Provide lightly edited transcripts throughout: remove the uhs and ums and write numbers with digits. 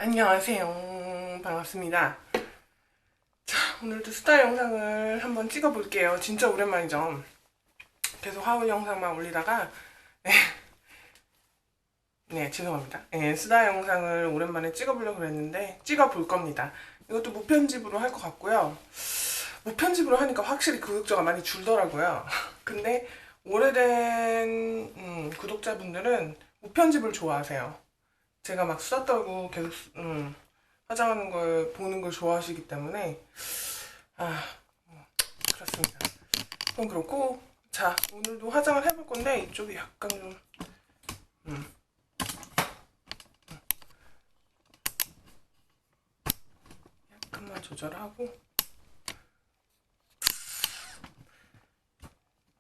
안녕하세요. 반갑습니다. 자, 오늘도 스타 영상을 한번 찍어볼게요. 진짜 오랜만이죠. 계속 하울 영상만 올리다가 네, 죄송합니다. 네, 스타 영상을 오랜만에 찍어보려고 그랬는데 찍어볼 겁니다. 이것도 무편집으로 할 것 같고요. 무편집으로 하니까 확실히 구독자가 많이 줄더라고요. 근데 오래된 구독자분들은 무편집을 좋아하세요. 제가 막 수다 떨고 계속 화장하는 걸 보는 걸 좋아하시기 때문에 그렇습니다. 그럼 그렇고, 자, 오늘도 화장을 해볼 건데 이쪽이 약간 좀 약간만 조절하고,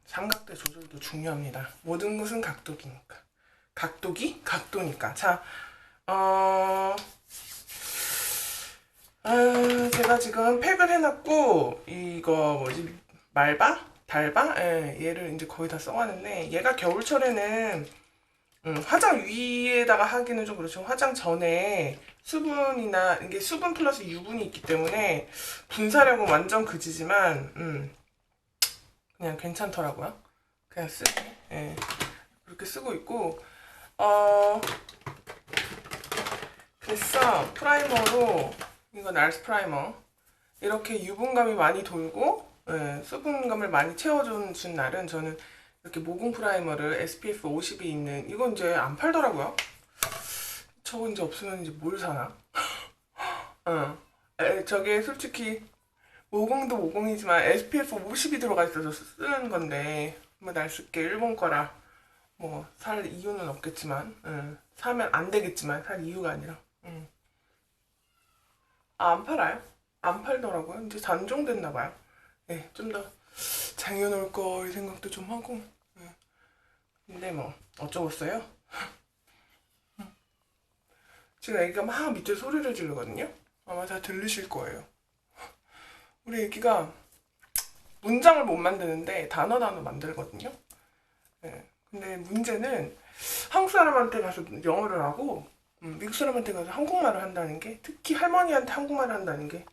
삼각대 조절도 중요합니다. 모든 것은 각도기니까. 각도니까. 자, 어, 제가 지금 팩을 해놨고, 이거 뭐지, 말바? 달바? 예, 얘를 이제 거의 다 써가는데, 얘가 겨울철에는 화장 위에다가 하기는 좀 그렇죠. 화장 전에 수분이나, 이게 수분 플러스 유분이 있기 때문에 분사력은 완전 그지지만, 그냥 괜찮더라고요. 그냥 쓰고, 예, 그렇게 쓰고 있고, 어, 그래서 프라이머로, 이거 날스 프라이머, 이렇게 유분감이 많이 돌고 예, 수분감을 많이 채워준 날은 저는 이렇게 모공 프라이머를 SPF 50이 있는, 이건 이제 안 팔더라고요. 저거 이제 없으면 이제 뭘 사나? 저게 솔직히 모공도 모공이지만 SPF 50이 들어가 있어서 쓰는 건데 뭐 날 쓸게 일본 거라 뭐 살 이유는 없겠지만 사면 안 되겠지만 살 이유가 아니라 안 팔아요? 안 팔더라고요. 이제 단종됐나 봐요. 예, 좀 더 쟁여놓을 거 이 생각도 좀 하고. 예. 근데 뭐 어쩌겠어요? 지금 애기가 막 밑에 소리를 지르거든요. 아마 다 들리실 거예요. 우리 애기가 문장을 못 만드는데 단어 만들거든요. 예. 근데 문제는 한국 사람한테 가서 영어를 하고 미국 사람한테 가서 한국말을 한다는 게, 특히 할머니한테 한국말을 한다는 게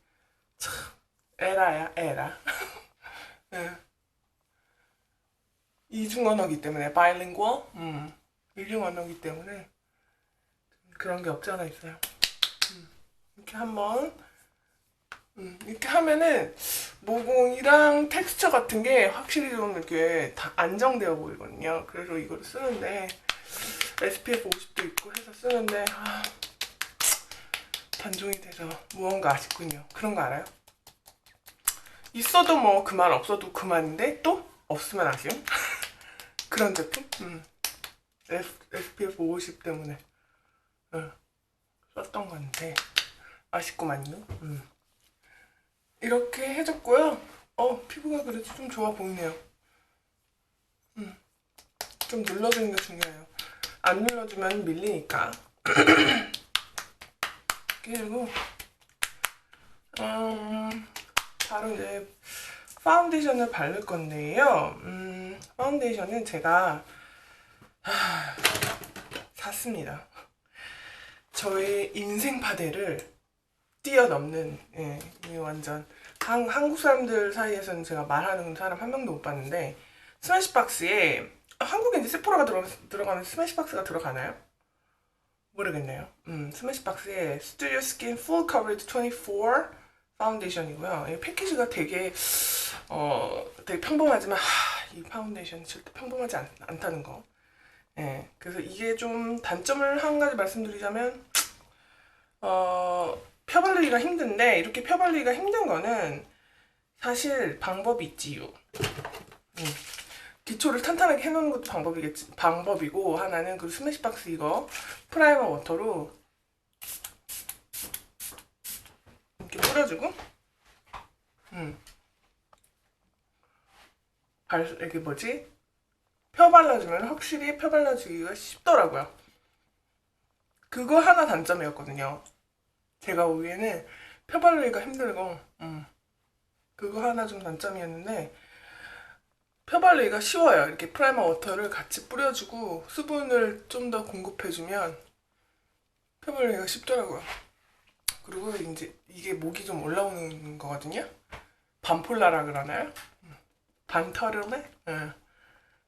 참 에라야 에라. 예. 이중 언어기 때문에 바이링구얼, 이중 언어기 때문에 그런 게 없지 않아 있어요. 이렇게 한번 이렇게 하면은 모공이랑 텍스처 같은 게 확실히 좀 이렇게 다 안정되어 보이거든요. 그래서 이걸 쓰는데 SPF 50도 있고 해서 쓰는데 단종이 돼서 무언가 아쉽군요. 그런 거 알아요? 있어도 뭐 그만, 없어도 그만인데 또 없으면 아쉬움? 그런 제품? SPF 50 때문에 썼던 건데 아쉽구만요. 이렇게 해줬고요. 피부가 그래도 좀 좋아 보이네요. 좀 눌러주는 게 중요해요. 안 눌러주면 밀리니까. 그리고 바로 이제 파운데이션을 바를 건데요. 파운데이션은 제가 샀습니다. 저의 인생 파데를 뛰어넘는, 예, 이 완전 한국 사람들 사이에서는 제가 말하는 사람 한 명도 못 봤는데, 스매시박스에, 한국에 이제 세포라가 들어가는 스매시박스가 들어가나요? 모르겠네요. 스매시박스에 스튜디오 스킨 풀 커버리지 24 파운데이션이고요. 이 패키지가 되게 평범하지만 이 파운데이션이 절대 평범하지 않다는 거. 예, 그래서 이게 좀 단점을 한 가지 말씀드리자면 펴 바르기가 힘든데, 이렇게 펴 바르기가 힘든 거는 사실 방법이 있지요. 기초를 탄탄하게 해놓는 것도 방법이고, 하나는 그 스매시박스 이거 프라이머 워터로 이렇게 뿌려주고, 이게 뭐지? 펴 발라주면 확실히 펴 발라주기가 쉽더라고요. 그거 하나 단점이었거든요. 제가 보기에는 펴 바르기가 힘들고, 그거 하나 좀 단점이었는데, 펴 바르기가 쉬워요. 이렇게 프라이머 워터를 같이 뿌려주고 수분을 좀 더 공급해주면 펴 바르기가 쉽더라고요. 그리고 이제 이게 목이 좀 올라오는 거거든요. 반폴라라 그러나요? 반터름에? 응.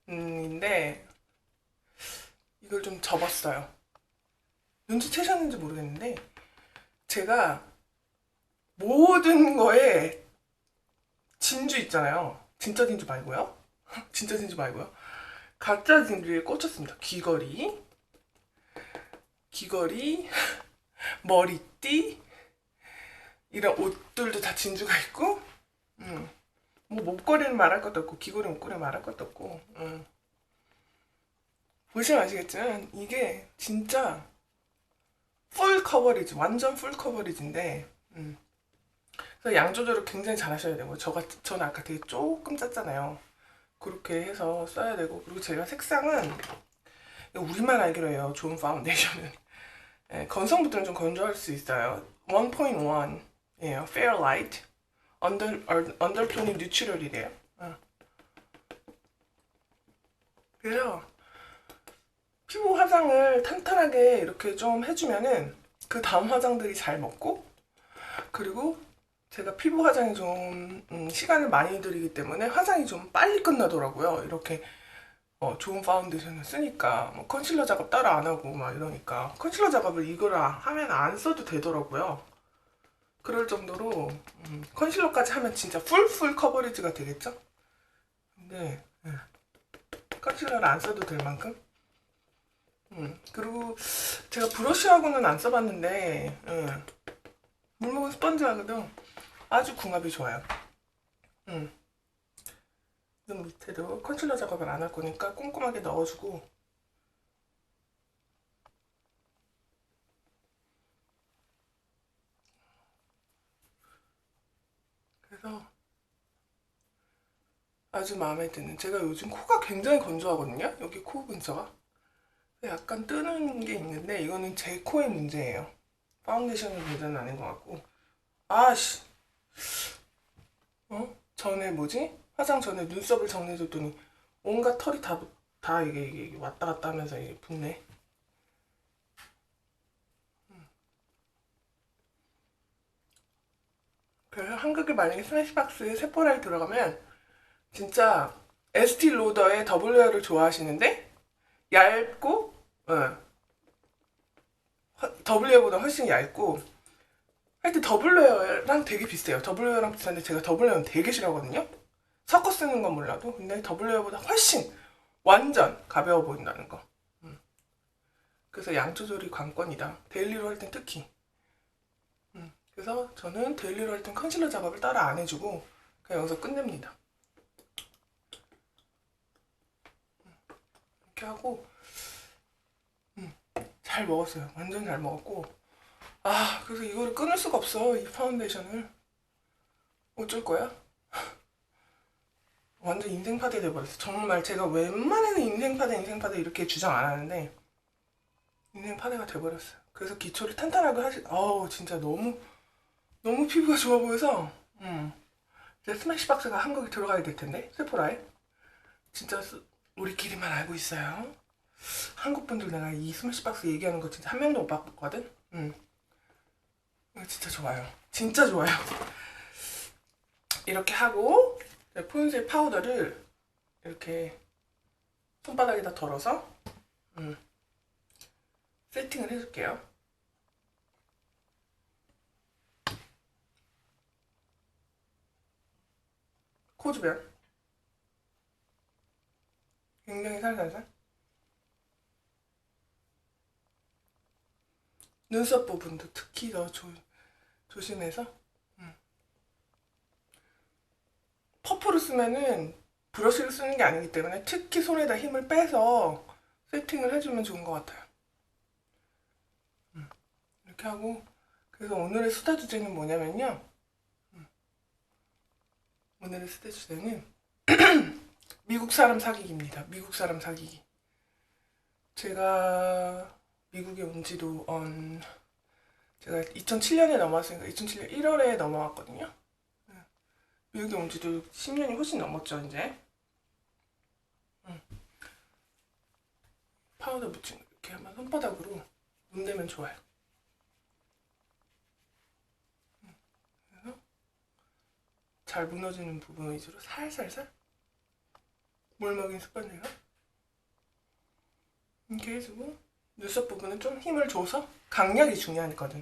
인데 이걸 좀 접었어요. 눈치채셨는지 모르겠는데 제가 모든 거에 진주 있잖아요. 진짜 진주 말고요. 진짜 진주 말고요. 가짜 진주에 꽂혔습니다. 귀걸이, 머리띠 이런 옷들도 다 진주가 있고, 뭐 목걸이는 말할 것도 없고 귀걸이 목걸이 말할 것도 없고, 보시면 아시겠지만 이게 진짜 풀 커버리지, 완전 풀 커버리지인데, 그래서 양 조절을 굉장히 잘 하셔야 되고, 저는 아까 되게 조금 짰잖아요. 그렇게 해서 써야 되고, 그리고 제가 색상은 우리만 알기로 해요. 좋은 파운데이션은 예, 건성분들은 좀 건조할 수 있어요. 1.1이에요. Fairlight. 언더톤이 뉴트럴이래요. 그래서 피부 화장을 탄탄하게 이렇게 좀 해주면은 그 다음 화장들이 잘 먹고, 그리고 제가 피부 화장이 좀 시간을 많이 들이기 때문에 화장이 좀 빨리 끝나더라고요. 이렇게 좋은 파운데이션을 쓰니까 뭐 컨실러 작업 따로 안 하고 막 이러니까 컨실러 작업을 이걸 하면 안 써도 되더라고요. 그럴 정도로 컨실러까지 하면 진짜 풀 커버리지가 되겠죠? 근데 컨실러를 안 써도 될 만큼. 그리고 제가 브러쉬하고는 안 써봤는데 물 먹은 스펀지하고도 아주 궁합이 좋아요. 눈 밑에도 컨실러 작업을 안 할 거니까 꼼꼼하게 넣어주고, 그래서 아주 마음에 드는, 제가 요즘 코가 굉장히 건조하거든요. 여기 코 근처가 약간 뜨는 게 있는데 이거는 제 코의 문제예요. 파운데이션의 문제는 아닌 것 같고. 아씨, 전에 뭐지? 화장 전에 눈썹을 정리해줬더니 온갖 털이 다 이게 왔다 갔다 하면서 이게 붙네. 그래서 한국에 만약에 스매시박스에 세포라에 들어가면 진짜 에스티 로더의 더블 웨어를 좋아하시는데 얇고, 더블 웨어보다 훨씬 얇고, 하여튼 더블 웨어랑 되게 비슷해요. 더블 웨어랑 비슷한데 제가 더블 웨어는 되게 싫어하거든요. 섞어 쓰는 건 몰라도, 근데 더블 웨어보다 훨씬 완전 가벼워 보인다는 거. 그래서 양 조절이 관건이다. 데일리로 할 땐 특히. 그래서 저는 데일리로 할 땐 컨실러 작업을 따로 안 해주고 그냥 여기서 끝냅니다. 이렇게 하고 잘 먹었어요. 완전 잘 먹었고, 그래서 이거를 끊을 수가 없어. 이 파운데이션을 어쩔 거야? 완전 인생파대 돼버렸어. 정말 제가 웬만해서 인생파대 이렇게 주장 안 하는데 인생파대가 돼버렸어요. 그래서 기초를 탄탄하게 진짜 너무 피부가 좋아 보여서 이제 스매시박스가 한국에 들어가야 될 텐데, 세포라에. 진짜 우리끼리만 알고 있어요. 한국 분들 내가 이 스매시박스 얘기하는 거 진짜 한 명도 못 봤거든. 이거 진짜 좋아요. 진짜 좋아요. 이렇게 하고 폰세 파우더를 이렇게 손바닥에다 덜어서 세팅을 해줄게요. 코 주변 굉장히 살살살. 눈썹 부분도 특히 더 조심해서. 퍼프를 쓰면은 브러쉬를 쓰는 게 아니기 때문에 특히 손에다 힘을 빼서 세팅을 해주면 좋은 것 같아요. 이렇게 하고, 그래서 오늘의 수다 주제는 뭐냐면요. 오늘의 수다 주제는 미국 사람 사귀기입니다. 미국 사람 사귀기. 제가 미국에 온 지도 제가 2007년에 넘어왔으니까 2007년 1월에 넘어왔거든요. 미국에 온 지도 10년이 훨씬 넘었죠, 이제. 파우더 묻힌 거 이렇게 한번 손바닥으로 문대면 좋아요. 잘 무너지는 부분 위주로 살살살 몰먹인 습관이에요. 이렇게 해주고 눈썹 부분은 좀 힘을 줘서 강약이 중요하거든.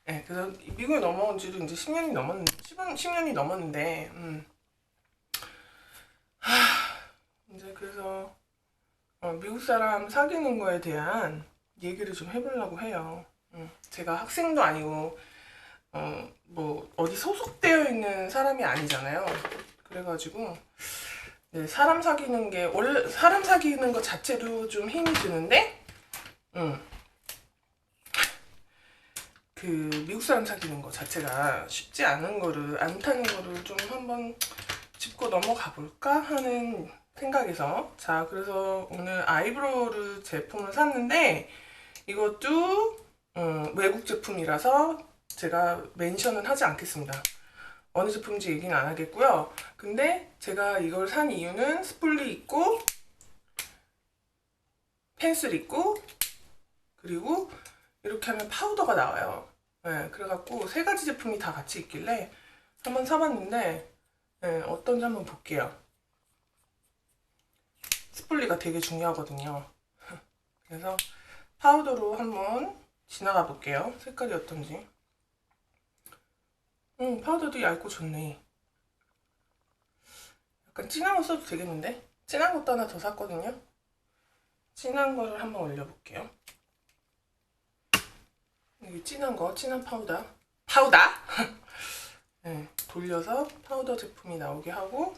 네, 그래서 미국에 넘어온 지도 이제 10년이 넘었는데 10년이 넘었는데 이제 그래서 미국 사람 사귀는 거에 대한 얘기를 좀 해보려고 해요. 제가 학생도 아니고 뭐 어디 소속되어 있는 사람이 아니잖아요. 그래가지고 네, 사람 사귀는 게 원래 사람 사귀는 것 자체도 좀 힘이 드는데 그 미국 사람 사귀는 것 자체가 쉽지 않은 거를 안 타는 거를 좀 한번 짚고 넘어가 볼까 하는 생각에서 자 그래서 오늘 아이브로우 제품을 샀는데 이것도 외국 제품이라서 제가 멘션은 하지 않겠습니다. 어느 제품인지 얘기는 안 하겠고요. 근데 제가 이걸 산 이유는 스플리 있고 펜슬 있고 그리고 이렇게 하면 파우더가 나와요. 네, 그래갖고 세 가지 제품이 다 같이 있길래 한번 사봤는데 네, 어떤지 한번 볼게요. 스플리가 되게 중요하거든요. 그래서 파우더로 한번 지나가 볼게요. 색깔이 어떤지. 파우더도 얇고 좋네. 약간 진한 거 써도 되겠는데? 진한 것도 하나 더 샀거든요. 진한 거를 한번 올려볼게요. 여기 진한 거, 진한 파우더. 파우더? 네, 돌려서 파우더 제품이 나오게 하고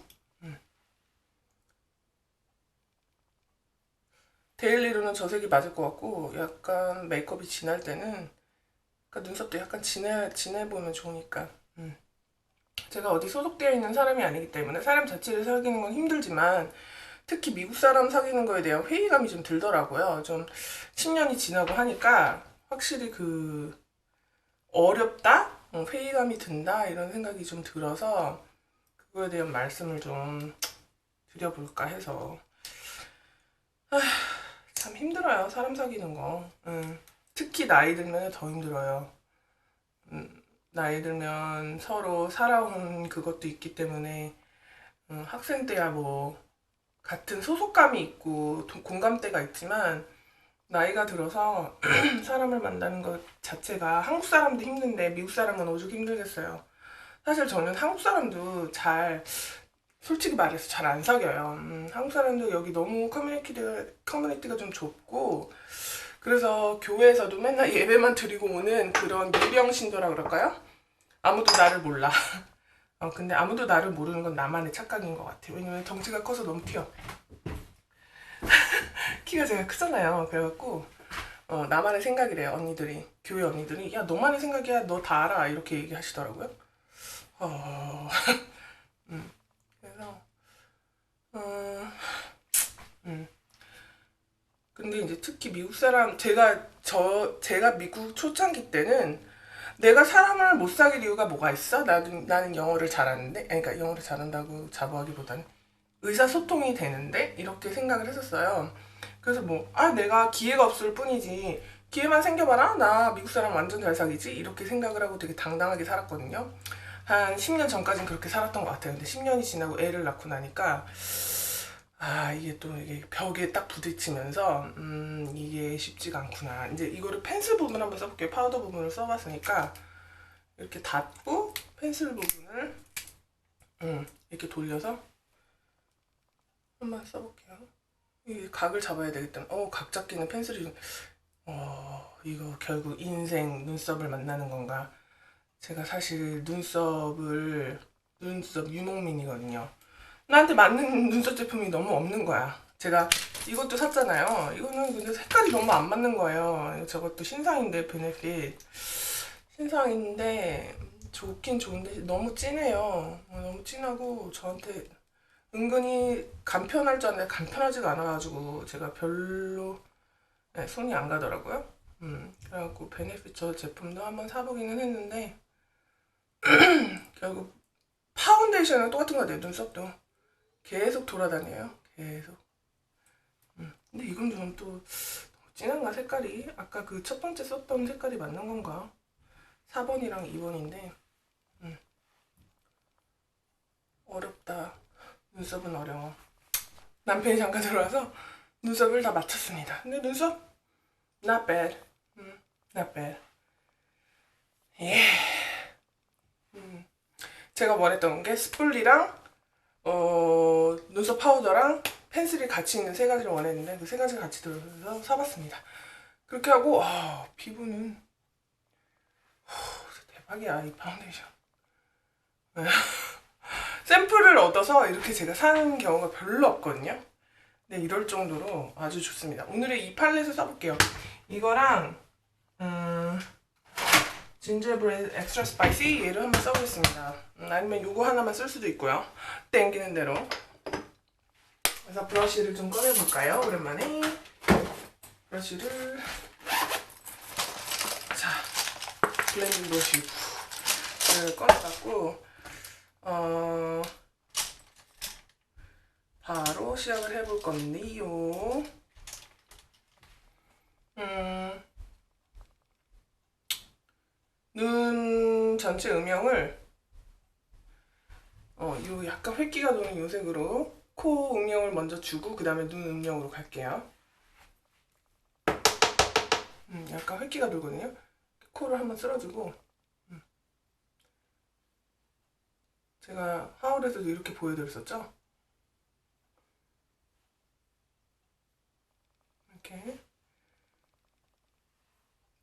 데일리로는 저 색이 맞을 것 같고 약간 메이크업이 진할 때는 그러니까 눈썹도 약간 진해 보면 좋으니까 제가 어디 소속되어 있는 사람이 아니기 때문에 사람 자체를 사귀는 건 힘들지만 특히 미국 사람 사귀는 거에 대한 회의감이 좀 들더라고요. 좀 10년이 지나고 하니까 확실히 그 어렵다? 회의감이 든다? 이런 생각이 좀 들어서 그거에 대한 말씀을 좀 드려볼까 해서 참 힘들어요. 사람 사귀는 거. 특히 나이 들면 더 힘들어요. 나이 들면 서로 살아온 그것도 있기 때문에 학생 때야 뭐 같은 소속감이 있고 공감대가 있지만 나이가 들어서 사람을 만나는 것 자체가 한국 사람도 힘든데 미국 사람은 오죽 힘들겠어요. 사실 저는 한국 사람도 솔직히 말해서 잘 안 사귀어요. 한국 사람도 여기 너무 커뮤니티가 좀 좁고 그래서 교회에서도 맨날 예배만 드리고 오는 그런 유병신도라 그럴까요? 아무도 나를 몰라. 근데 아무도 나를 모르는 건 나만의 착각인 것 같아요. 왜냐면 덩치가 커서 너무 튀어. 키가 제가 크잖아요. 그래갖고 나만의 생각이래요. 언니들이 교회 언니들이 야 너만의 생각이야 너 다 알아 이렇게 얘기하시더라고요. 그래서 근데 이제 특히 미국 사람 제가 미국 초창기 때는 내가 사람을 못 사귈 이유가 뭐가 있어? 나는 영어를 잘하는데 아니, 그러니까 영어를 잘한다고 자부하기보다는 의사소통이 되는데 이렇게 생각을 했었어요. 그래서 내가 기회가 없을 뿐이지 기회만 생겨봐라 나 미국 사람 완전 잘 사귀지 이렇게 생각을 하고 되게 당당하게 살았거든요. 한 10년 전까진 그렇게 살았던 것 같아요. 근데 10년이 지나고 애를 낳고 나니까 이게 또 이게 벽에 딱 부딪히면서 이게 쉽지가 않구나. 이제 이거를 펜슬 부분 한번 써볼게요. 파우더 부분을 써봤으니까 이렇게 닫고 펜슬 부분을 이렇게 돌려서 한번 써볼게요. 이 각을 잡아야 되기 때문에 각 잡기는 펜슬이 이거 결국 인생 눈썹을 만나는 건가. 제가 사실 눈썹 유목민이거든요. 나한테 맞는 눈썹 제품이 너무 없는 거야. 제가 이것도 샀잖아요. 이거는 근데 색깔이 너무 안 맞는 거예요. 저것도 신상인데 베네핏 신상인데 좋긴 좋은데 너무 진해요. 너무 진하고 저한테 은근히 간편할 줄 알았는데 간편하지가 않아가지고 제가 별로 손이 안 가더라고요. 그래갖고 베네핏 저 제품도 한번 사보기는 했는데 결국 파운데이션이랑 똑같은 거 같아요. 눈썹도 계속 돌아다녀요. 계속. 근데 이건 좀 또 진한가 색깔이? 아까 그 첫 번째 썼던 색깔이 맞는 건가? 4번이랑 2번인데 어렵다. 눈썹은 어려워. 남편이 잠깐 들어와서 눈썹을 다 맞췄습니다. 근데 눈썹 not bad. not bad. 예. 제가 원했던 게 스플리랑 눈썹 파우더랑 펜슬이 같이 있는 세 가지를 원했는데 그 세 가지가 같이 들어서 사봤습니다. 그렇게 하고 피부는 대박이야 이 파운데이션. 샘플을 얻어서 이렇게 제가 사는 경우가 별로 없거든요. 근데 이럴 정도로 아주 좋습니다. 오늘은 이 팔렛을 써볼게요. 이거랑 진저브레드 엑스트라 스파이시 얘를 한번 써보겠습니다. 아니면 요거 하나만 쓸 수도 있고요. 땡기는 대로. 그래서 브러쉬를 좀 꺼내볼까요? 오랜만에 브러쉬를 자 블렌딩 브러쉬를 꺼내갖고 바로 시작을 해볼 건데요. 눈 전체 음영을 요 약간 획기가 도는 요 색으로 코 음영을 먼저 주고 그 다음에 눈 음영으로 갈게요. 약간 획기가 돌거든요. 코를 한번 쓸어주고 제가 하울에서도 이렇게 보여드렸었죠? 이렇게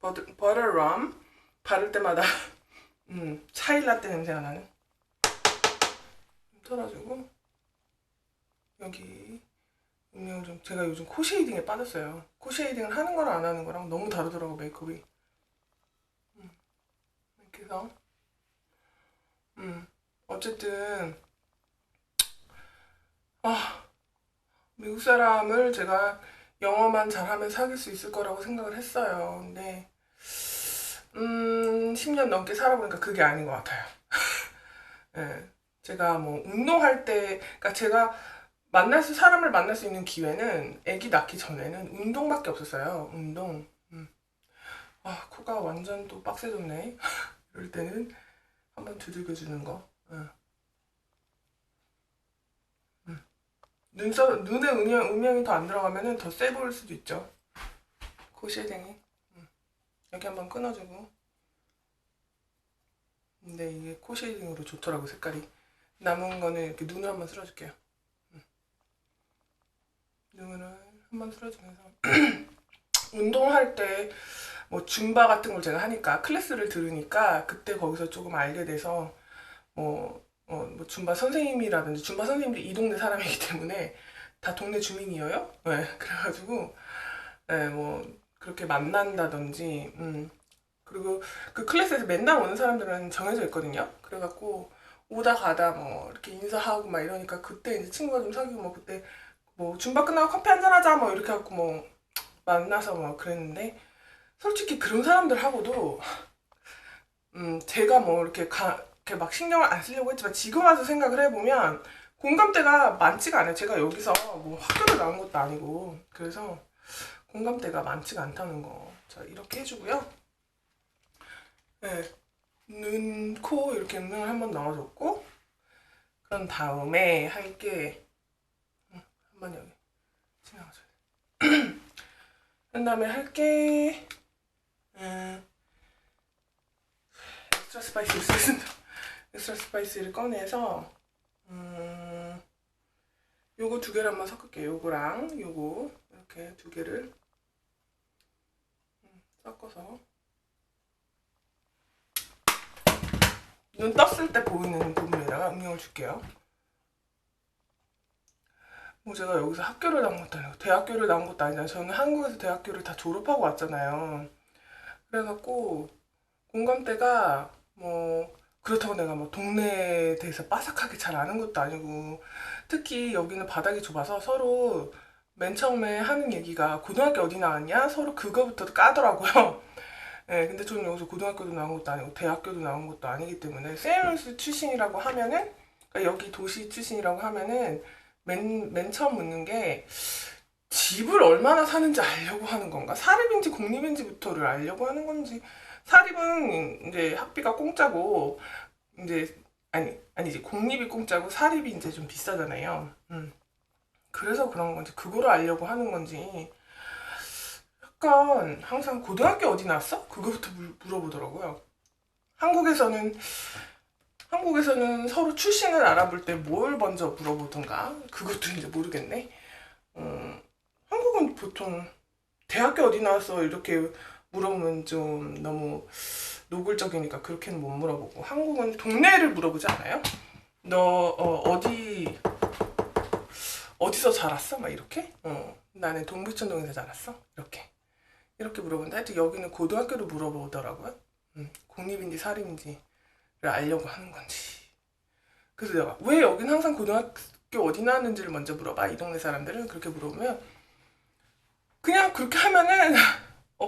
버터럼 바를 때마다 차일라떼 냄새가 나는 털어주고 여기 음영을 좀 제가 요즘 코 쉐이딩에 빠졌어요. 코 쉐이딩을 하는 거랑 안 하는 거랑 너무 다르더라고 메이크업이. 이렇게 해서 어쨌든 미국 사람을 제가 영어만 잘하면 사귈 수 있을 거라고 생각을 했어요. 근데 10년 넘게 살아보니까 그게 아닌 것 같아요. 네, 제가 뭐 운동할 때, 그러니까 제가 사람을 만날 수 있는 기회는 아기 낳기 전에는 운동밖에 없었어요. 운동. 코가 완전 또 빡세졌네. 이럴 때는 한번 두들겨주는 거. 눈의 음영이 더 안 들어가면은 더 세 보일 수도 있죠. 코 쉐딩이. 여기 한번 끊어주고. 근데 이게 코 쉐딩으로 좋더라고 색깔이. 남은 거는 이렇게 눈을 한번 쓸어줄게요. 눈을 한번 쓸어주면서 운동할 때 뭐 줌바 같은 걸 제가 하니까 클래스를 들으니까 그때 거기서 조금 알게 돼서 뭐 줌바 선생님이라든지 줌바 선생님들이 이 동네 사람이기 때문에 다 동네 주민이에요. 네, 그래가지고 네, 뭐 그렇게 만난다든지 그리고 그 클래스에서 맨날 오는 사람들은 정해져 있거든요. 그래갖고 오다 가다 뭐 이렇게 인사하고 막 이러니까 그때 이제 친구가 좀 사귀고 뭐 그때 뭐 줌바 끝나고 커피 한잔 하자 뭐 이렇게 갖고 뭐 만나서 막 그랬는데 솔직히 그런 사람들하고도 제가 뭐 이렇게 막 신경을 안 쓰려고 했지만 지금 와서 생각을 해보면 공감대가 많지가 않아요. 제가 여기서 뭐 학교를 나온 것도 아니고 그래서 공감대가 많지가 않다는 거. 자 이렇게 해주고요. 네, 눈, 코 이렇게 음영을 한번 넣어줬고 그런 다음에 할게 한번 여기 지나가줘야 돼. 그 다음에 할게 엑스트라 스파이스를 꺼내서 요거 두 개를 한번 섞을게요. 요거랑 요거 이렇게 두 개를 섞어서 눈 떴을 때 보이는 부분에다가 음영을 줄게요. 뭐 제가 여기서 학교를 나온 것도 아니고 대학교를 나온 것도 아니잖아요. 저는 한국에서 대학교를 다 졸업하고 왔잖아요. 그래갖고 공감대가 뭐 그렇다고 내가 뭐 동네에 대해서 빠삭하게 잘 아는 것도 아니고 특히 여기는 바닥이 좁아서 서로 맨 처음에 하는 얘기가 고등학교 어디 나왔냐? 서로 그거부터 까더라고요. 네, 근데 저는 여기서 고등학교도 나온 것도 아니고 대학교도 나온 것도 아니기 때문에 세이런스 출신이라고 하면은 그러니까 여기 도시 출신이라고 하면은 맨 처음 묻는 게 집을 얼마나 사는지 알려고 하는 건가? 사립인지 공립인지부터를 알려고 하는 건지 사립은 이제 학비가 공짜고 이제 아니지. 공립이 공짜고 사립이 이제 좀 비싸잖아요. 그래서 그런 건지, 그거를 알려고 하는 건지, 약간 항상 고등학교 어디 나왔어? 그거부터 물어보더라고요. 한국에서는, 한국에서는 서로 출신을 알아볼 때 뭘 먼저 물어보던가? 그것도 이제 모르겠네. 한국은 보통 대학교 어디 나왔어? 이렇게 물어보면 좀 너무 노골적이니까 그렇게는 못 물어보고, 한국은 동네를 물어보지 않아요? 너 어디서 자랐어? 막 이렇게? 나는 동부천동에서 자랐어? 이렇게 물어보는데, 하여튼 여기는 고등학교를 물어보더라고요. 공립인지 사립인지를 알려고 하는 건지. 그래서 내가 왜 여긴 항상 고등학교 어디 나왔는지를 먼저 물어봐, 이 동네 사람들은. 그렇게 물어보면 그냥 그렇게 하면은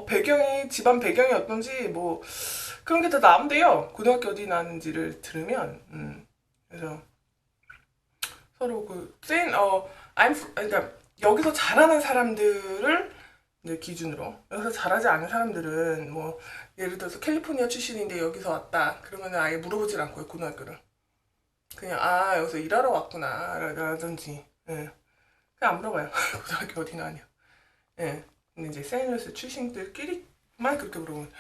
배경이, 집안 배경이 어떤지 뭐 그런 게 다 나온대요. 고등학교 어디 나왔는지를 들으면. 그래서 서로 그러니까 여기서 잘하는 사람들을 이제 기준으로, 여기서 잘하지 않은 사람들은 뭐 예를 들어서 캘리포니아 출신인데 여기서 왔다 그러면 아예 물어보질 않고요, 고등학교를. 그냥 여기서 일하러 왔구나 라든지. 예. 그냥 안 물어봐요. 고등학교 어디 나왔냐. 예. 근데 이제 세인루이스 출신들끼리만 그렇게 물어보면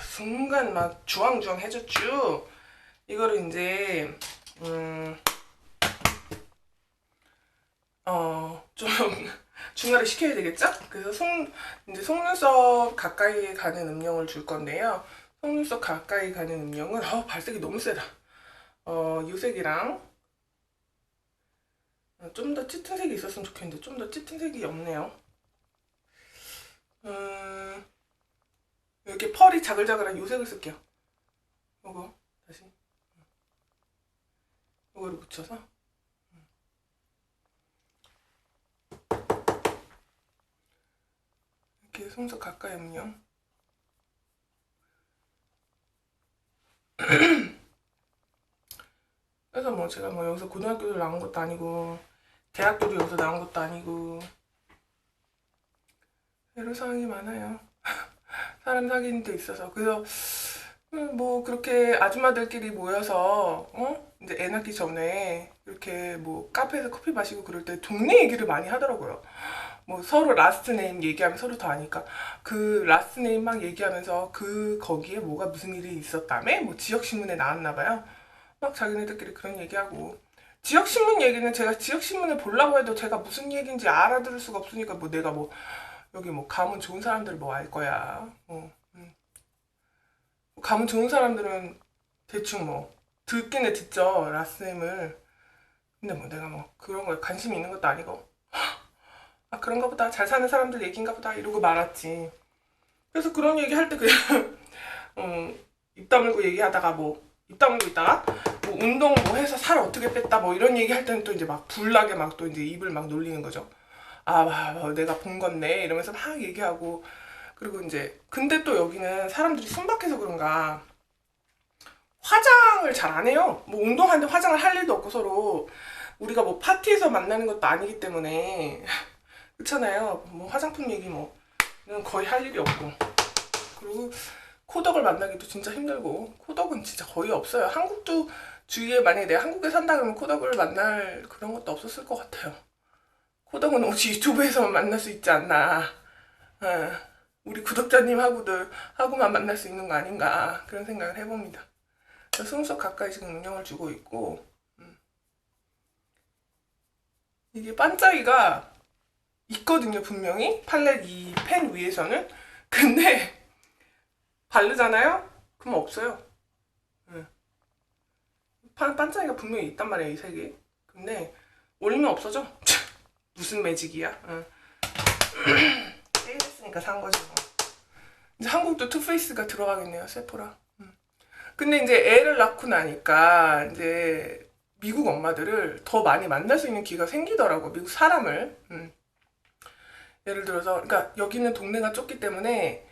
순간 막 주황주황 해졌죠. 이거를 이제 좀 중화를 시켜야 되겠죠? 그래서 이제 속눈썹 가까이에 가는 음영을 줄 건데요. 속눈썹 가까이 가는 음영은 발색이 너무 세다. 이 색이랑 좀 더 짙은 색이 있었으면 좋겠는데 좀 더 짙은 색이 없네요. 이렇게 펄이 자글자글한 이 색을 쓸게요. 요거 다시 요거를 묻혀서 이렇게 속눈썹 가까이 음영. 그래서 뭐 제가 뭐 여기서 고등학교를 나온 것도 아니고 대학교도 여기서 나온 것도 아니고 애로사항이 많아요. 사람 사귀는 데 있어서. 그래서 뭐 그렇게 아줌마들끼리 모여서 이제 애 낳기 전에 이렇게 뭐 카페에서 커피 마시고 그럴 때 동네 얘기를 많이 하더라고요. 뭐 서로 라스트 네임 얘기하면 서로 더 아니까 그 라스트 네임 막 얘기하면서 거기에 뭐가 무슨 일이 있었다며 뭐 지역신문에 나왔나 봐요. 막 자기네들끼리 그런 얘기하고, 지역신문 얘기는 제가 지역신문을 보려고 해도 제가 무슨 얘기인지 알아들을 수가 없으니까 뭐 내가 뭐 여기 뭐 가문 좋은 사람들 뭐 알 거야. 가문 좋은 사람들은 대충 뭐 듣기는 듣죠, 라스nem을. 근데 뭐 내가 뭐 그런 거에 관심이 있는 것도 아니고 그런가 보다, 잘 사는 사람들 얘기인가 보다 이러고 말았지. 그래서 그런 얘기 할 때 그냥 입 다물고 얘기하다가 입 다물고 있다가 뭐 운동 뭐 해서 살 어떻게 뺐다 뭐 이런 얘기 할 때는 또 이제 막 불나게 막 또 이제 입을 막 놀리는 거죠. 내가 본 건데 이러면서 막 얘기하고. 그리고 이제 근데 또 여기는 사람들이 순박해서 그런가 화장을 잘 안 해요. 뭐 운동하는데 화장을 할 일도 없고, 서로 우리가 뭐 파티에서 만나는 것도 아니기 때문에 그렇잖아요. 뭐 화장품 얘기 뭐는 거의 할 일이 없고. 그리고 코덕을 만나기도 진짜 힘들고, 코덕은 진짜 거의 없어요. 한국도 주위에 만약에 내가 한국에 산다 그러면 코덕을 만날 그런 것도 없었을 것 같아요. 코덕은 오직 유튜브에서만 만날 수 있지 않나. 어, 우리 구독자님하고만 만날 수 있는 거 아닌가 그런 생각을 해봅니다. 속눈썹 가까이 지금 음영을 주고 있고, 이게 반짝이가 있거든요, 분명히 팔레트 이 펜 위에서는. 근데 바르잖아요? 그럼 없어요. 반짝이가 분명히 있단 말이에요, 이 색이. 근데 올리면 없어져. 무슨 매직이야. 세일했으니까 산 거지 뭐. 이제 한국도 투페이스가 들어가겠네요, 세포라. 근데 이제 애를 낳고 나니까 이제 미국 엄마들을 더 많이 만날 수 있는 기회가 생기더라고, 미국 사람을. 예를 들어서, 그러니까 여기는 동네가 좁기 때문에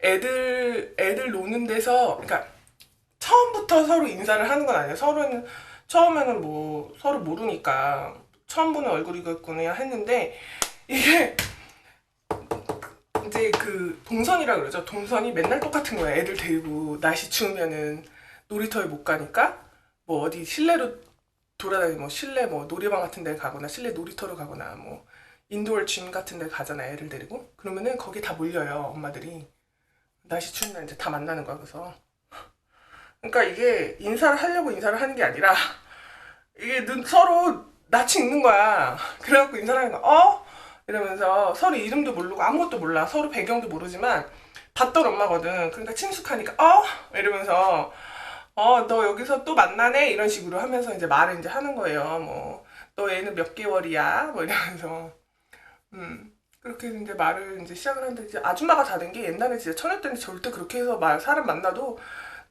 애들 노는 데서, 그러니까 처음부터 서로 인사를 하는 건 아니에요. 처음에는 뭐 서로 모르니까 처음 보는 얼굴이겠구나 했는데, 이게 이제 그 동선이라 그러죠. 동선이 맨날 똑같은 거야. 애들 데리고 날씨 추우면은 놀이터에 못 가니까 뭐 어디 실내로 돌아다니고 뭐 실내 뭐 놀이방 같은 데 가거나 실내 놀이터로 가거나 뭐 인도어 짐 같은 데 가잖아 애를 데리고 그러면은 거기 다 몰려요 엄마들이 날씨 추운 날 이제 다 만나는 거야 그래서 그러니까 이게 인사를 하려고 인사를 하는 게 아니라 이게 서로 낯이 익는 거야 그래갖고 인사를 하는 거야 이러면서 서로 이름도 모르고 아무것도 몰라 서로 배경도 모르지만 봤던 엄마거든 그러니까 친숙하니까 이러면서 너 여기서 또 만나네? 이런 식으로 하면서 이제 말을 이제 하는 거예요. 뭐, 너 애는 몇 개월이야? 뭐 이러면서. 그렇게 이제 말을 이제 시작을 하는데, 이제 아줌마가 다른 게 옛날에 진짜 처녀 때는 절대 그렇게 해서 사람 만나도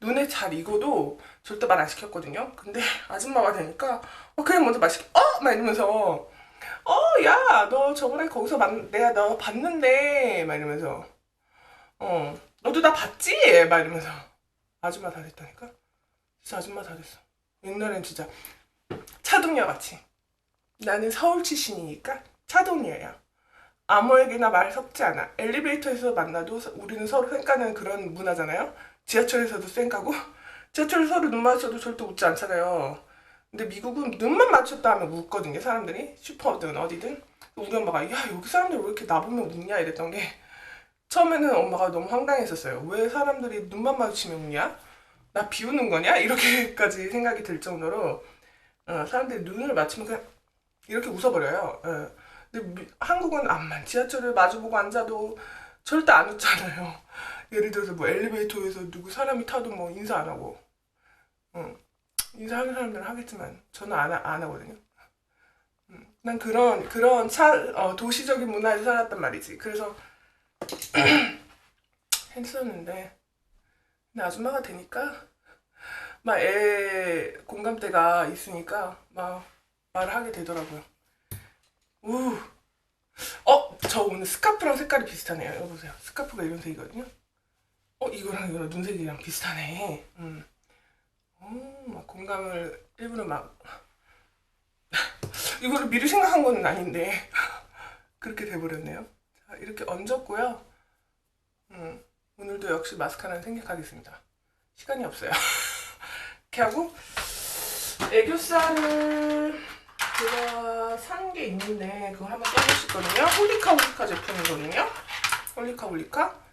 눈에 잘 익어도 절대 말 안 시켰거든요. 근데 아줌마가 되니까, 그냥 먼저 말 시켜, 막 이러면서, 야, 너 저번에 거기서 내가 너 봤는데, 막 이러면서, 너도 나 봤지? 막 이러면서. 아줌마 다 됐다니까? 진짜 아줌마 잘했어. 옛날엔 진짜 차동야 같이. 나는 서울 출신이니까 차동야야. 아무에게나 말 섞지 않아. 엘리베이터에서 만나도 우리는 서로 쌩까는 그런 문화잖아요. 지하철에서도 쌩까고 지하철에서 서로 눈 마주쳐도 절대 웃지 않잖아요. 근데 미국은 눈만 맞췄다 하면 웃거든요. 사람들이 슈퍼든 어디든. 우리 엄마가 야 여기 사람들 왜 이렇게 나보면 웃냐 이랬던 게 처음에는 엄마가 너무 황당했었어요. 왜 사람들이 눈만 마주치면 웃냐? 나 비우는 거냐? 이렇게까지 생각이 들 정도로 사람들이 눈을 맞추면 그냥 이렇게 웃어버려요. 근데 한국은 암만 지하철을 마주보고 앉아도 절대 안 웃잖아요. 예를 들어서 뭐 엘리베이터에서 누구 사람이 타도 뭐 인사 안 하고 인사하는 사람들은 하겠지만 저는 안 하거든요. 난 그런 도시적인 문화에서 살았단 말이지. 그래서 했었는데 근데 아줌마가 되니까 막 애 공감대가 있으니까 막 말을 하게 되더라고요. 우, 저 오늘 스카프랑 색깔이 비슷하네요. 이거 보세요. 스카프가 이런 색이거든요. 이거랑 눈색이랑 비슷하네. 막 공감을 일부러 막 이거를 미리 생각한 건 아닌데 그렇게 돼버렸네요. 자, 이렇게 얹었고요. 오늘도 역시 마스카라는 생략하겠습니다. 시간이 없어요. 이렇게 하고 애교살을 제가 산 게 있는데 그거 한번 써보시거든요. 홀리카 제품이거든요. 홀리카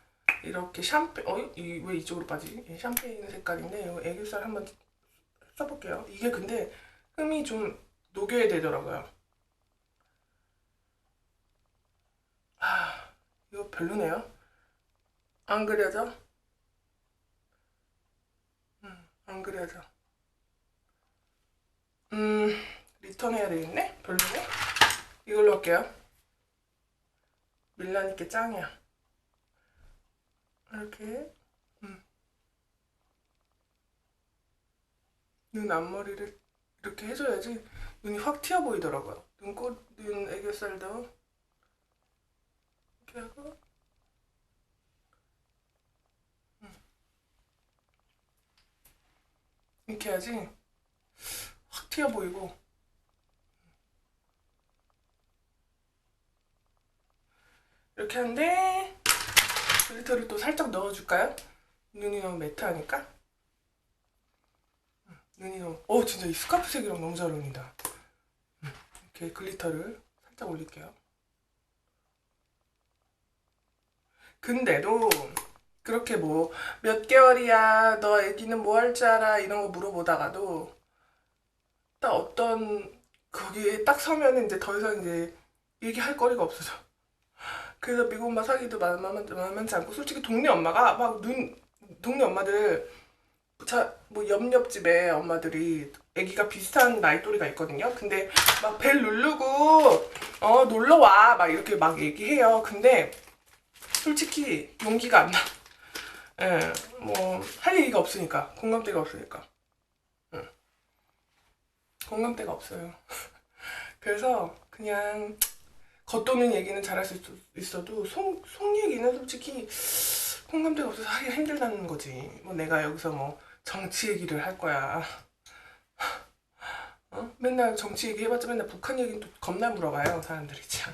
이렇게 샴페인 왜 이쪽으로 빠지지? 샴페인 색깔인데 이 애교살 한번 써볼게요. 이게 근데 흠이 좀 녹여야 되더라고요. 이거 별로네요. 안 그려져? 안 그려져. 리턴해야 되겠네? 별로네? 이걸로 할게요. 밀라니께 짱이야. 이렇게 눈 앞머리를 이렇게 해줘야지 눈이 확 튀어 보이더라고요. 눈 애교살도 이렇게 하고 이렇게 해야지 확 튀어 보이고 이렇게 하는데 글리터를 또 살짝 넣어줄까요? 눈이 너무 매트하니까 눈이 너무 진짜 이 스카프 색이랑 너무 잘 어울린다. 이렇게 글리터를 살짝 올릴게요. 근데도 그렇게 뭐 몇 개월이야 너 애기는 뭐 할 줄 알아 이런 거 물어보다가도 딱 어떤 거기에 딱 서면 이제 더 이상 이제 얘기할 거리가 없어져. 그래서 미국 엄마 사귀도 만만치 않고 솔직히 동네 엄마가 동네 엄마들 뭐 옆집에 엄마들이 애기가 비슷한 나이 또래가 있거든요. 근데 막 벨 누르고 놀러 와 막 이렇게 막 얘기해요. 근데 솔직히 용기가 안 나. 예, 뭐 할 얘기가 없으니까 공감대가 없으니까 공감대가 없어요. 그래서 그냥 겉도는 얘기는 잘할 수 있어도 속 얘기는 솔직히 공감대가 없어서 하기가 힘들다는 거지. 뭐 내가 여기서 뭐 정치 얘기를 할 거야. 맨날 정치 얘기 해봤자 맨날 북한 얘기는 또 겁나 물어봐요 사람들이 참.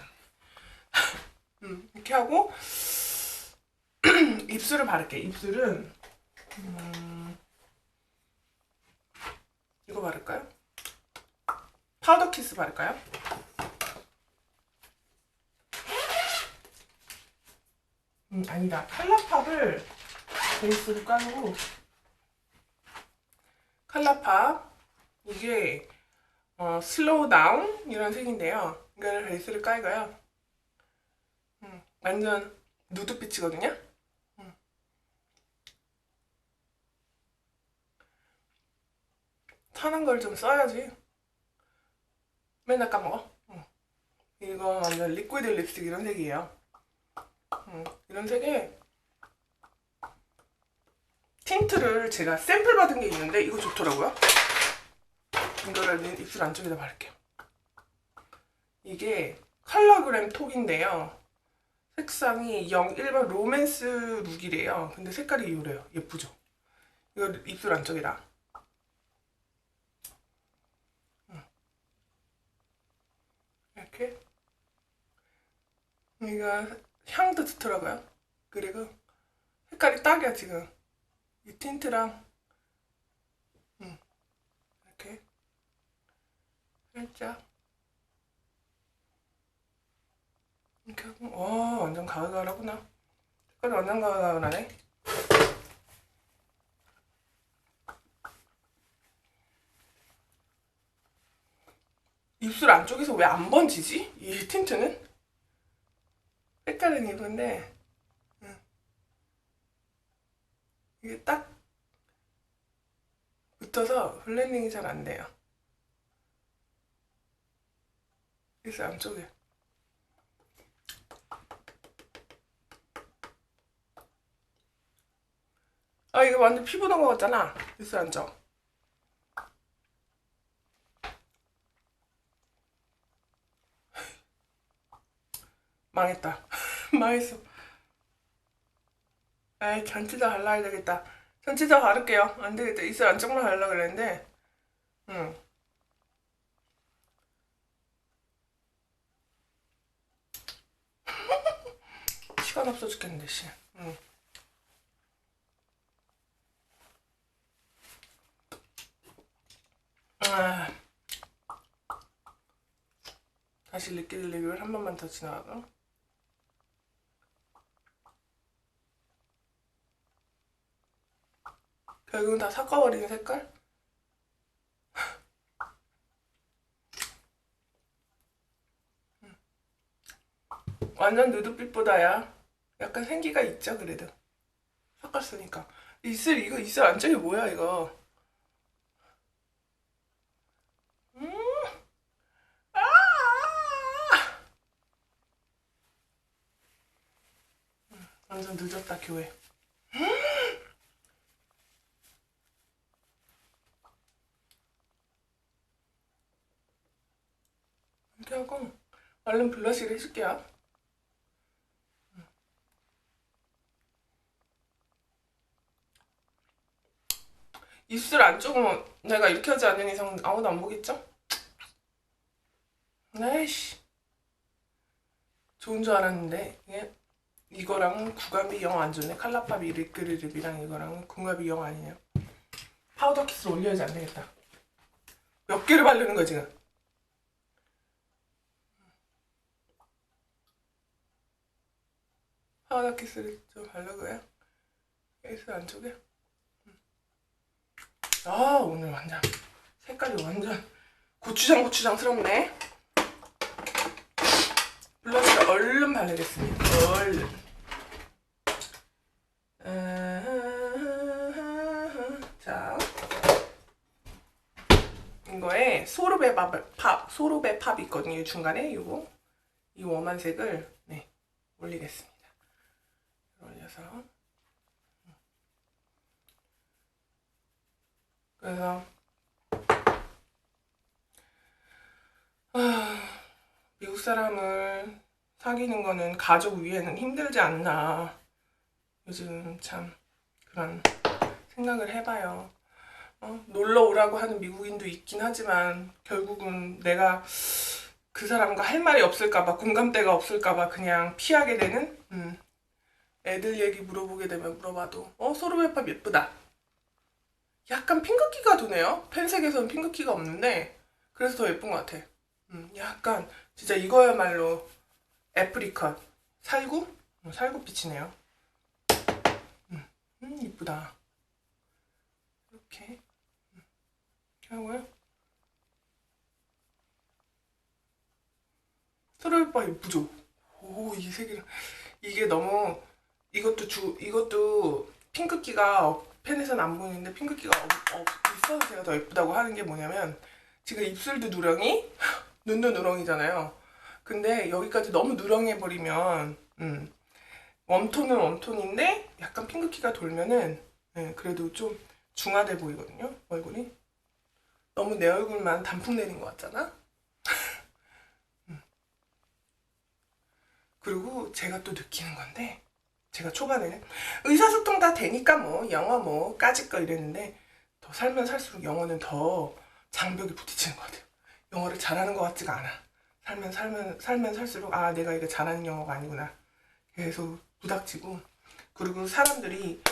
이렇게 하고 입술을 바를게. 입술은 이거 바를까요? 파우더 키스 바를까요? 아니다. 칼라팝을 베이스로 깔고, 칼라팝 이게 슬로우 다운 이런 색인데요. 이거를 베이스를 깔고요. 완전 누드빛이거든요. 타는 걸 좀 써야지. 맨날 까먹어. 이거 완전 리퀴드 립스틱 이런 색이에요. 이런 색에 틴트를 제가 샘플 받은 게 있는데 이거 좋더라고요. 이거를 입술 안쪽에다 바를게요. 이게 컬러그램 톡인데요. 색상이 일반 로맨스 룩이래요. 근데 색깔이 이래요. 예쁘죠? 이거 입술 안쪽에다. 이렇게. 이거 향도 좋더라고요. 그리고 색깔이 딱이야 지금. 이 틴트랑 이렇게 살짝 이렇게 하고 완전 가을가을하구나. 색깔이 완전 가을가을하네. 입술 안쪽에서 왜 안 번지지? 이 틴트는? 색깔은 이쁜데 이게 딱 붙어서 블렌딩이 잘 안 돼요. 입술 안쪽에. 이거 완전 피부 넣은 거 같잖아. 입술 안쪽. 망했다. 망했어. 전체 다 발라야 되겠다. 전체 다 바를게요. 안 되겠다. 입술 안쪽만 바르려고 그랬는데 시간 없어 죽겠는데 씨. 다시 리퀴드 리뷰를 한 번만 더 지나가고. 결국은 다 섞어버리는 색깔? 완전 누드빛보다야 약간 생기가 있죠. 그래도 섞었으니까. 이거 입술 안쪽이 뭐야 이거. 아! 완전 늦었다 교회. 이렇게 하고 얼른 블러시를 해줄게요. 입술 안쪽은 내가 이렇게 하지 않는 이상 아무도 안 보겠죠? 에이씨. 좋은 줄 알았는데 이거랑 구감이 영 안 좋네. 칼라팝이 리크리립이랑 이거랑 궁합이 영 아니냐. 파우더 키스를 올려야지 안 되겠다. 몇 개를 바르는 거야 지금. 파우더 키스를 좀 바르고요. 입술 안쪽에. 오늘 완전 색깔이 완전 고추장스럽네. 블러셔를 얼른 바르겠습니다. 얼른. 자, 이거에 소르베 팝이 있거든요. 중간에 이 웜한 색을 올리겠습니다. 올려서. 그래서 미국 사람을 사귀는 거는 가족 위에는 힘들지 않나. 요즘 참 그런 생각을 해봐요. 놀러 오라고 하는 미국인도 있긴 하지만 결국은 내가 그 사람과 할 말이 없을까봐, 공감대가 없을까봐 그냥 피하게 되는. 애들 얘기 물어보게 되면 물어봐도 소르베팝 예쁘다. 약간 핑크기가 도네요. 펜색에서는 핑크기가 없는데 그래서 더 예쁜 것 같아. 약간 진짜 이거야말로 애프리컷 살구? 살구빛이네요. 이쁘다. 이렇게 하고요. 트롤바 예쁘죠? 오, 이 색이랑 이게 너무 이것도 핑크기가 펜에서는 안 보이는데 핑크기가 있어서 제가 더 예쁘다고 하는 게 뭐냐면 지금 입술도 누렁이, 눈도 누렁이잖아요. 근데 여기까지 너무 누렁해버리면 웜톤은 웜톤인데 약간 핑크기가 돌면은 그래도 좀 중화돼 보이거든요, 얼굴이. 너무 내 얼굴만 단풍 내린 것 같잖아? 그리고 제가 또 느끼는 건데 제가 초반에는 의사소통 다 되니까 뭐 영어 뭐 까짓 거 이랬는데 더 살면 살수록 영어는 더 장벽이 부딪히는 것 같아요. 영어를 잘하는 것 같지가 않아. 살면 살수록 아 내가 이게 잘하는 영어가 아니구나. 계속 부닥치고 그리고 사람들이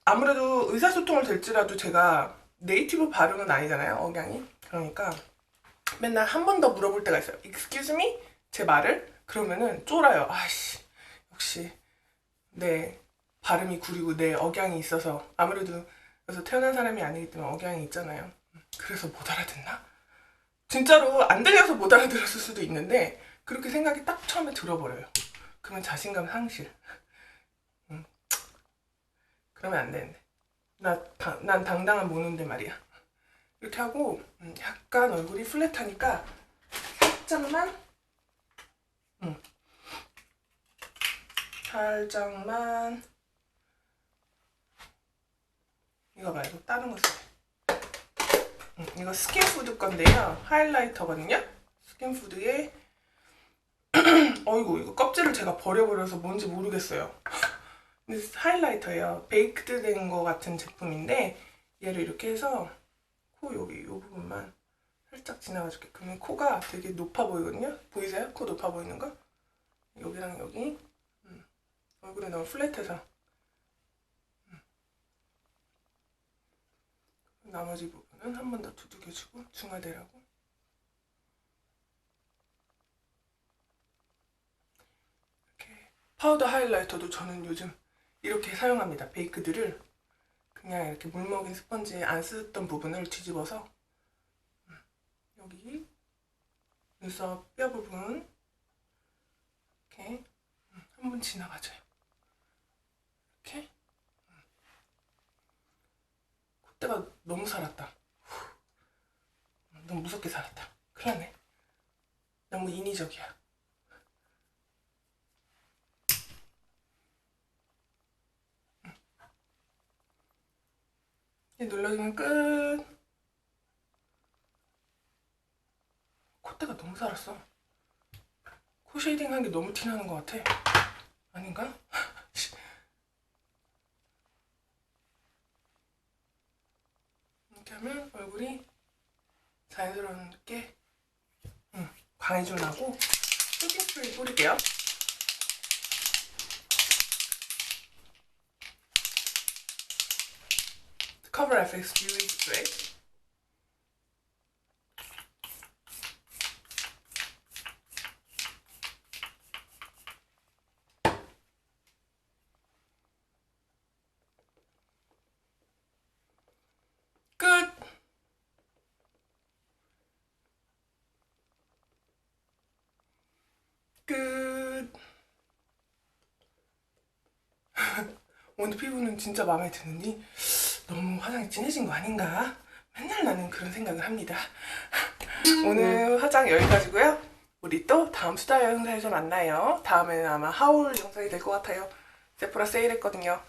아무래도 의사소통을 될지라도 제가 네이티브 발음은 아니잖아요. 억양이. 그러니까 맨날 한 번 더 물어볼 때가 있어요. Excuse me? 제 말을? 그러면은 쫄아요. 아씨 역시 내 발음이 구리고 내 억양이 있어서 아무래도 그래서 태어난 사람이 아니기 때문에 억양이 있잖아요. 그래서 못 알아듣나? 진짜로 안 들려서 못 알아들었을 수도 있는데 그렇게 생각이 딱 처음에 들어버려요. 그러면 자신감 상실. 그러면 안 되는데. 난 당당한 모노인데 말이야. 이렇게 하고 약간 얼굴이 플랫하니까 살짝만 이거 말고 다른 거 써요. 이거 스킨푸드 건데요. 하이라이터거든요. 스킨푸드에 어이구 이거 껍질을 제가 버려버려서 뭔지 모르겠어요. 근데 하이라이터예요. 베이크드 된 거 같은 제품인데 얘를 이렇게 해서 코 여기 이 부분만 살짝 지나가줄게. 그러면 코가 되게 높아 보이거든요. 보이세요? 코 높아 보이는 거? 여기랑 여기 얼굴이 너무 플랫해서 나머지 부분은 한 번 더 두들겨주고 중화되라고. 이렇게 파우더 하이라이터도 저는 요즘 이렇게 사용합니다. 베이크드를 그냥 이렇게 물 먹인 스펀지에 안 쓰던 부분을 뒤집어서 여기 눈썹 뼈 부분 이렇게 한 번 지나가줘요. 이렇게 콧대가 너무 살았다. 너무 무섭게 살았다. 큰일 났네. 너무 인위적이야. 이제 눌러주면 끝. 콧대가 너무 살았어. 코 쉐이딩 한 게 너무 티나는 것 같아. 아닌가? 이렇게 하면 얼굴이 자연스럽게 광해준하고 세팅 스프레이 뿌릴게요. Cover FX Beauty Spray. 끝! 끝! 오늘 피부는 진짜 마음에 드느니 너무 화장이 진해진 거 아닌가? 맨날 나는 그런 생각을 합니다. 오늘 화장 여기까지고요. 우리 또 다음 수다 영상에서 만나요. 다음에는 아마 하울 영상이 될 것 같아요. 세포라 세일했거든요.